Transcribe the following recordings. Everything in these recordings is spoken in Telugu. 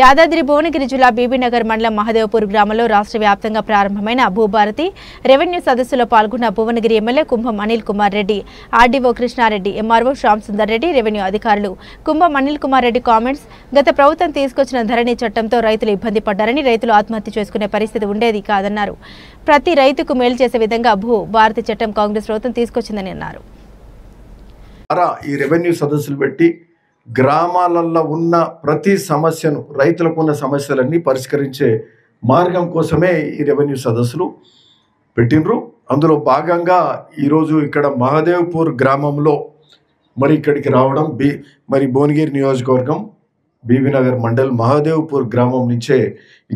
యాదాద్రి భువనగిరి జిల్లా బీబీనగర్ మండలం మహదేవపూర్ గ్రామంలో రాష్ట్ర వ్యాప్తంగా ప్రారంభమైన భూభారతి రెవెన్యూ సదస్సులో పాల్గొన్న Bhuvanagiri MLA Kumbham Anil Kumar Reddy, RDO Krishna Reddy, MRO Shyam Sundar Reddy, revenue అధికారులు. కుంభం అనిల్ కుమార్ రెడ్డి కామెంట్స్: గత ప్రభుత్వం తీసుకొచ్చిన ధరణి చట్టంతో రైతులు ఇబ్బంది పడ్డారని, రైతులు ఆత్మహత్య చేసుకునే పరిస్థితి ఉండేది కాదన్నారు. ప్రతి రైతుకు మేలు చేసే విధంగా భూభారతి చట్టం కాంగ్రెస్ ప్రభుత్వం తీసుకొచ్చిందని అన్నారు. ఈ రెవెన్యూ సదస్సులు పెట్టి గ్రామాలలో ఉన్న ప్రతి సమస్యను, రైతులకు ఉన్న సమస్యలన్నీ పరిష్కరించే మార్గం కోసమే ఈ రెవెన్యూ సదస్సులు పెట్టినరు. అందులో భాగంగా ఈరోజు ఇక్కడ మహదేవ్పూర్ గ్రామంలో మరి ఇక్కడికి రావడం, మరి భువనగిరి నియోజకవర్గం బీబీనగర్ మండల్ మహదేవ్పూర్ గ్రామం నుంచే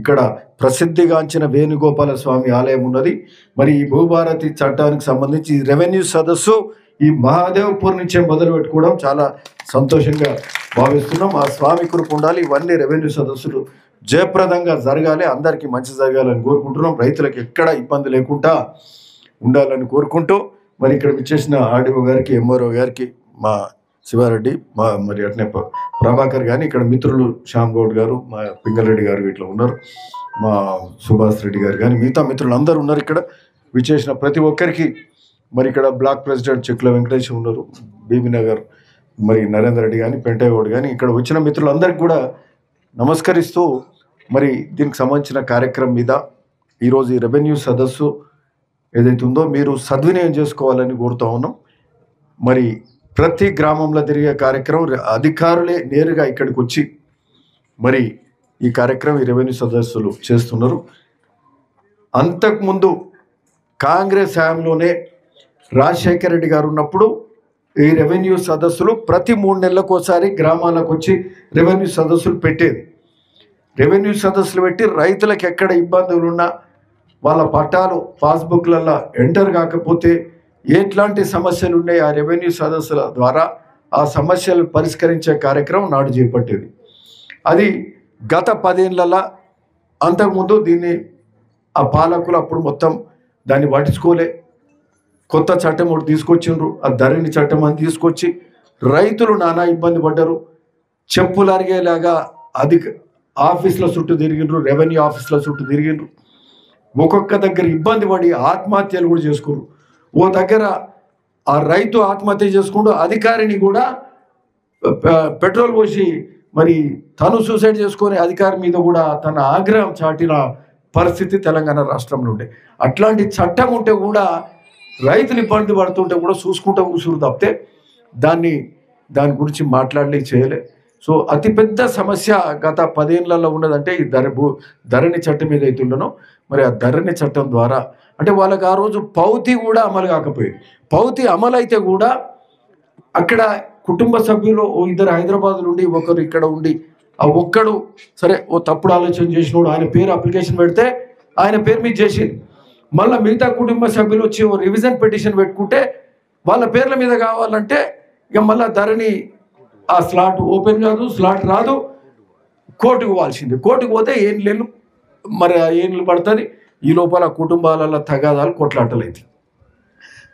ఇక్కడ ప్రసిద్ధిగాంచిన వేణుగోపాల స్వామి ఆలయం ఉన్నది. మరి ఈ భూభారతి చట్టానికి సంబంధించి ఈ రెవెన్యూ సదస్సు ఈ మహాదేవ్పూర్ నుంచే మొదలు పెట్టుకోవడం చాలా సంతోషంగా భావిస్తున్నాం. ఆ స్వామి కృప ఉండాలి. ఇవన్నీ రెవెన్యూ సదస్సులు జయప్రదంగా జరగాలి, అందరికీ మంచి జరగాలని కోరుకుంటున్నాం. రైతులకు ఎక్కడ ఇబ్బంది లేకుండా ఉండాలని కోరుకుంటూ మరి ఇక్కడ విచ్చేసిన ఆర్డీఓ గారికి, ఎంఆర్ఓ గారికి, మా శివారెడ్డి, మరి అట్నే ప్రభాకర్ కానీ, ఇక్కడ మిత్రులు శ్యామ్ గౌడ్ గారు, మా పింగళరెడ్డి గారు ఇట్లా ఉన్నారు, మా సుభాష్ రెడ్డి గారు కానీ మిగతా మిత్రులు అందరూ ఉన్నారు. ఇక్కడ విచ్చేసిన ప్రతి ఒక్కరికి, మరి ఇక్కడ బ్లాక్ ప్రెసిడెంట్ చెక్కుల వెంకటేష్ ఉన్నారు, బీబీనగర్ మరి నరేందర్ రెడ్డి కానీ, పెంటయ్యగౌడ్ కానీ, ఇక్కడ వచ్చిన మిత్రులందరికీ కూడా నమస్కరిస్తూ మరి దీనికి సంబంధించిన కార్యక్రమం మీద ఈరోజు ఈ రెవెన్యూ సదస్సు ఏదైతే ఉందో మీరు సద్వినియోగం చేసుకోవాలని కోరుతా ఉన్నాం. మరి ప్రతి గ్రామంలో తిరిగే కార్యక్రమం అధికారులే నేరుగా ఇక్కడికి వచ్చి మరి ఈ కార్యక్రమం, ఈ రెవెన్యూ సదస్సులు చేస్తున్నారు. అంతకుముందు కాంగ్రెస్ హయాంలోనే రాజశేఖర రెడ్డి గారు ఉన్నప్పుడు ఈ రెవెన్యూ సదస్సులు ప్రతి 3 నెలలకు ఒకసారి గ్రామాలకు వచ్చి రెవెన్యూ సదస్సులు పెట్టేది. రెవెన్యూ సదస్సులు పెట్టి రైతులకు ఎక్కడ ఇబ్బందులు ఉన్నా, వాళ్ళ పట్టాలు పాస్బుక్లలో ఎంటర్ కాకపోతే ఎట్లాంటి సమస్యలు ఉన్నాయి, ఆ రెవెన్యూ సదస్సుల ద్వారా ఆ సమస్యలు పరిష్కరించే కార్యక్రమం నాడు చేపట్టేది. అది గత 10 ఏళ్ళ అంతకుముందు దీన్ని ఆ పాలకులు అప్పుడు మొత్తం దాన్ని పట్టించుకోలే. కొత్త చట్టం ఒకటి తీసుకొచ్చిండ్రు, ఆ ధరణి చట్టం అని తీసుకొచ్చి రైతులు నానా ఇబ్బంది పడ్డారు. చెప్పులు అరిగేలాగా ఆఫీసుల చుట్టూ తిరిగిండ్రు, రెవెన్యూ ఆఫీసుల చుట్టూ తిరిగిండ్రు. ఒక్కొక్క దగ్గర ఇబ్బంది పడి ఆత్మహత్యలు కూడా చేసుకున్నారు. ఓ దగ్గర ఆ రైతు ఆత్మహత్య చేసుకుంటూ అధికారిని కూడా పెట్రోల్ పోసి మరి తను సూసైడ్ చేసుకొని అధికారి మీద కూడా తన ఆగ్రహం చాటిన పరిస్థితి తెలంగాణ రాష్ట్రంలో ఉండే. అట్లాంటి చట్టం ఉంటే కూడా రైతులు ఇబ్బంది పడుతుంటే కూడా చూసుకుంటూ కూర్చురు తప్పితే దాని గురించి మాట్లాడలే, చేయలే. సో అతిపెద్ద సమస్య గత 10 ఏళ్లలో ఉన్నదంటే ఈ ధరణి చట్టం ఏదైతే ఉండనో మరి ఆ ధరణి చట్టం ద్వారా అంటే వాళ్ళకి ఆ రోజు పౌతి కూడా అమలు కాకపోయేది. పౌతి అమలు అయితే కూడా అక్కడ కుటుంబ సభ్యులు ఇద్దరు హైదరాబాద్ నుండి, ఒకరు ఇక్కడ ఉండి, ఆ ఒక్కడు సరే ఓ తప్పుడు ఆలోచన చేసినోడు ఆయన పేరు అప్లికేషన్ పెడితే ఆయన పేరు మీద చేసేది. మళ్ళీ మిగతా కుటుంబ సభ్యులు వచ్చి ఓ రివిజన్ పిటిషన్ పెట్టుకుంటే వాళ్ళ పేర్ల మీద కావాలంటే ఇక మళ్ళీ ధరణి ఆ స్లాట్ ఓపెన్ కాదు, స్లాట్ రాదు, కోర్టుకు పోవాల్సింది. కోర్టుకు పోతే ఏళ్ళు మరి ఏళ్ళు పడుతుంది. ఈ లోపల కుటుంబాలలో తగాదాలు, కొట్లాటలు అయితే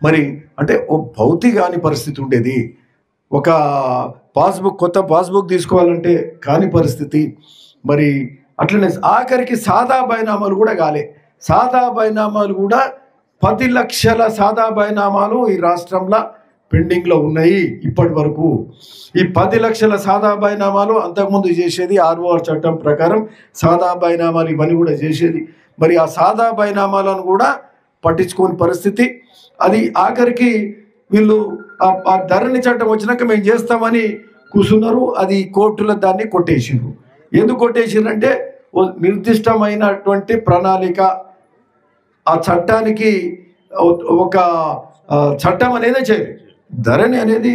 మరి అంటే ఓ భౌతిక కాని పరిస్థితి ఉండేది. ఒక కొత్త పాస్బుక్ తీసుకోవాలంటే కాని పరిస్థితి. మరి అట్లనే ఆఖరికి సాదా బైనామాలు కూడా కాలే. సాదా బైనామాలు కూడా 10 లక్షల సాదా బైనామాలు ఈ రాష్ట్రంలో పెండింగ్లో ఉన్నాయి ఇప్పటి వరకు. ఈ 10 లక్షల సాదా బైనామాలు అంతకుముందు చేసేది ఆర్ఓఆర్ చట్టం ప్రకారం సాదా బైనామాలు ఇవన్నీ కూడా చేసేది. మరి ఆ సాదా బైనామాలను కూడా పట్టించుకోని పరిస్థితి. అది ఆఖరికి వీళ్ళు ఆ ధరణి చట్టం వచ్చినాక మేము చేస్తామని కూర్చున్నారు. అది కోర్టుల దాన్ని కొట్టేసిండ్రు. ఎందుకు కొట్టేసిండ్రంటే ఓ నిర్దిష్టమైనటువంటి ప్రణాళిక, ఆ చట్టానికి ఒక చట్టం అనేది చేయలేదు. ధరణి అనేది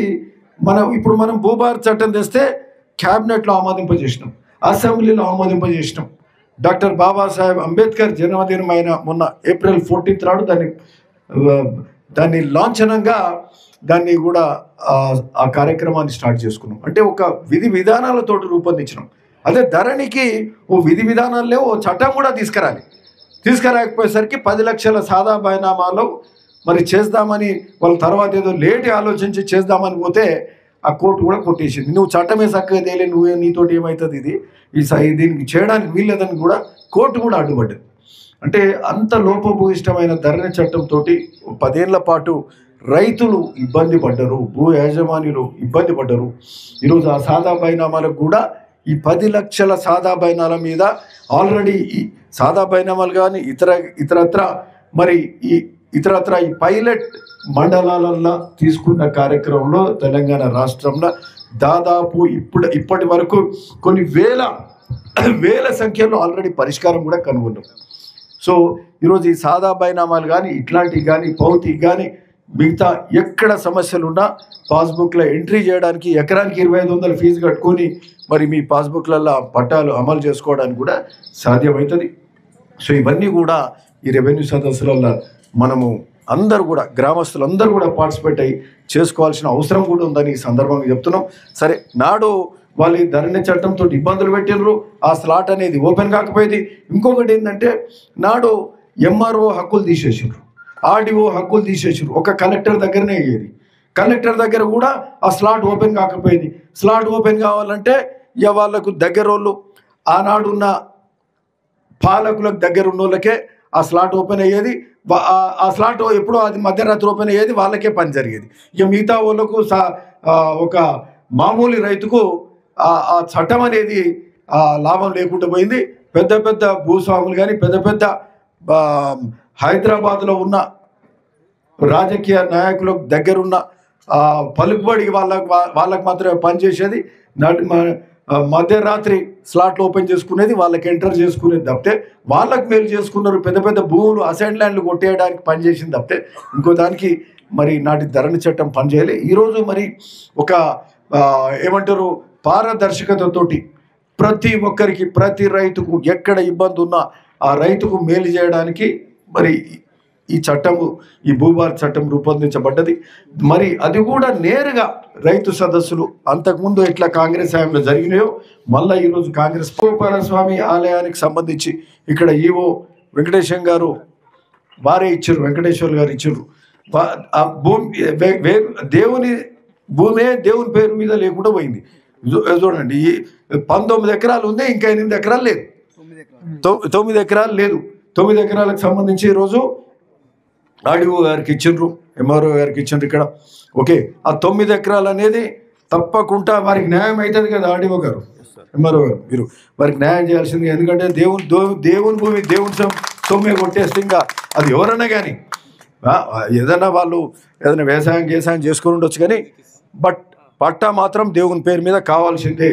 ఇప్పుడు మనం భూభారతి చట్టం తెస్తే క్యాబినెట్లో ఆమోదింపజేసినాం, అసెంబ్లీలో ఆమోదింపజేసినాం. డాక్టర్ బాబాసాహెబ్ అంబేద్కర్ జన్మదినమైన మొన్న April 14th నాడు దాన్ని లాంఛనంగా దాన్ని కూడా ఆ కార్యక్రమాన్ని స్టార్ట్ చేసుకున్నాం. అంటే ఒక విధి విధానాలతో రూపొందించినాం. అదే ధరణికి ఓ విధి విధానాలు లేవు, ఓ చట్టం కూడా తీసుకురాకపోయేసరికి 10 లక్షల సాదా బైనామాలు మరి చేద్దామని వాళ్ళ తర్వాత ఏదో లేట్ ఆలోచించి చేద్దామని పోతే ఆ కోర్టు కూడా కొట్టేసింది. నువ్వు చట్టమే చక్కగా తేలే, నువ్వే నీతోటి ఏమవుతుంది ఇది దీనికి చేయడానికి వీల్లేదని కూడా కోర్టు కూడా అడ్డుపడ్డది. అంటే అంత లోపభూయిష్టమైన ధరణి చట్టంతో 10 ఏళ్ల పాటు రైతులు ఇబ్బంది పడ్డరు, భూ యాజమాన్యులు ఇబ్బంది పడ్డరు. ఈరోజు ఆ సాదా బైనామాలకు కూడా ఈ 10 లక్షల సాదా బైనాల మీద ఆల్రెడీ ఈ సాదా బైనామాలు కానీ ఇతరత్ర ఈ పైలట్ మండలాలలో తీసుకున్న కార్యక్రమంలో తెలంగాణ రాష్ట్రంలో దాదాపు ఇప్పటి వరకు కొన్ని వేల సంఖ్యలో ఆల్రెడీ పరిష్కారం కూడా కనుగొన్నాం. సో ఈరోజు ఈ సాదా బైనామాలు కానీ ఇట్లాంటివి కానీ భౌతిక కానీ మిగతా ఎక్కడ సమస్యలున్నా పాస్బుక్లో ఎంట్రీ చేయడానికి ఎకరానికి 2500 ఫీజు కట్టుకొని మరి మీ పాస్బుక్లలో పట్టాలు అమలు చేసుకోవడానికి కూడా సాధ్యమవుతుంది. సో ఇవన్నీ కూడా ఈ రెవెన్యూ సదస్సులలో మనము అందరూ కూడా గ్రామస్తులందరూ కూడా పార్టిసిపేట్ అయ్యి చేసుకోవాల్సిన అవసరం కూడా ఉందని ఈ సందర్భంగా చెప్తున్నాం. సరే, నాడు వాళ్ళు ఈ ధరణి చట్టంతో ఇబ్బందులు పెట్టినరు, ఆ స్లాట్ అనేది ఓపెన్ కాకపోయేది. ఇంకొకటి ఏంటంటే నాడు ఎంఆర్ఓ హక్కులు తీసేసారు, ఆర్డీఓ హక్కులు తీసేసారు, ఒక కలెక్టర్ దగ్గరనే అయ్యేది. కలెక్టర్ దగ్గర కూడా ఆ స్లాట్ ఓపెన్ కాకపోయేది. స్లాట్ ఓపెన్ కావాలంటే ఇక వాళ్ళకు దగ్గరోళ్ళు ఆనాడున్న పాలకులకు దగ్గర ఉన్న వాళ్ళకే ఆ స్లాట్ ఓపెన్ అయ్యేది. ఆ స్లాట్ ఎప్పుడో అది మధ్యరాత్రి ఓపెన్ అయ్యేది, వాళ్ళకే పని జరిగేది. ఇక మిగతా వాళ్ళకు ఒక మామూలు రైతుకు ఆ చట్టం అనేది లాభం లేకుండా పోయింది. పెద్ద పెద్ద భూస్వాములు కానీ పెద్ద హైదరాబాద్లో ఉన్న రాజకీయ నాయకులకు దగ్గరున్న పలుకుబడి వాళ్ళకు మాత్రమే పనిచేసేది. మధ్యరాత్రి స్లాట్లు ఓపెన్ చేసుకునేది, వాళ్ళకి ఎంటర్ చేసుకునేది తప్పితే వాళ్ళకి మేలు చేసుకున్నారు. పెద్ద భూములు అసైన్ ల్యాండ్లు కొట్టేయడానికి పనిచేసింది తప్పితే ఇంకో దానికి మరి నాటి ధరణి చట్టం పనిచేయాలి. ఈరోజు మరి ఒక ఏమంటారు పారదర్శకతతోటి ప్రతి ఒక్కరికి ప్రతి రైతుకు ఎక్కడ ఇబ్బంది ఉన్నా ఆ రైతుకు మేలు చేయడానికి మరి ఈ చట్టము ఈ భూభారతి చట్టం రూపొందించబడ్డది. మరి అది కూడా నేరుగా రైతు సదస్సులు అంతకుముందు ఎట్లా కాంగ్రెస్ హయాంలో జరిగినాయో మళ్ళీ ఈరోజు కాంగ్రెస్ స్వామి ఆలయానికి సంబంధించి ఇక్కడ ఈవో వెంకటేశ్వర గారు వారే ఇచ్చారు, వెంకటేశ్వర్ గారు ఇచ్చారు. ఆ భూమి దేవుని భూమే దేవుని పేరు మీద లేకుండా పోయింది. చూడండి, 19 ఎకరాలు ఉంది, ఇంకా 8 ఎకరాలు లేదు, 9 ఎకరాలు లేదు. 9 ఎకరాలకు సంబంధించి ఈరోజు ఆర్డీఓ గారికి ఇచ్చిండ్రు, ఎంఆర్ఓ గారికి ఇచ్చిండ్రు ఇక్కడ. ఓకే, ఆ 9 ఎకరాలు అనేది తప్పకుండా వారికి న్యాయం అవుతుంది కదా. ఆర్డీఓ గారు, ఎంఆర్ఓ గారు, మీరు వారికి న్యాయం చేయాల్సింది. ఎందుకంటే దేవుని భూమి దేవుని సొమ్మే కొట్టేస్తే ఇంకా అది ఎవరన్నా కానీ ఏదైనా వాళ్ళు ఏదైనా వ్యవసాయం చేసుకొని ఉండొచ్చు, కానీ పట్టా మాత్రం దేవుని పేరు మీద కావాల్సిందే.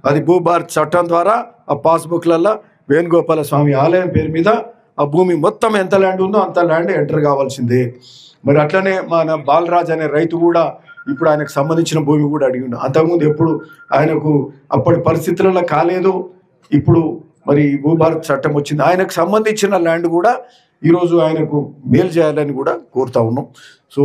అది భూభారతి చట్టం ద్వారా ఆ పాస్బుక్లలో వేణుగోపాల స్వామి ఆలయం పేరు మీద ఆ భూమి మొత్తం ఎంత ల్యాండ్ ఉందో అంత ల్యాండ్ ఎంటర్ కావాల్సిందే. మరి అట్లనే మన బాలరాజ్ అనే రైతు కూడా ఇప్పుడు ఆయనకు సంబంధించిన భూమి కూడా అడిగిండు. అంతకుముందు ఎప్పుడు ఆయనకు అప్పటి పరిస్థితులలో కాలేదు, ఇప్పుడు మరి భూభారతి చట్టం వచ్చింది. ఆయనకు సంబంధించిన ల్యాండ్ కూడా ఈరోజు ఆయనకు మేలు చేయాలని కూడా కోరుతా ఉన్నాం. సో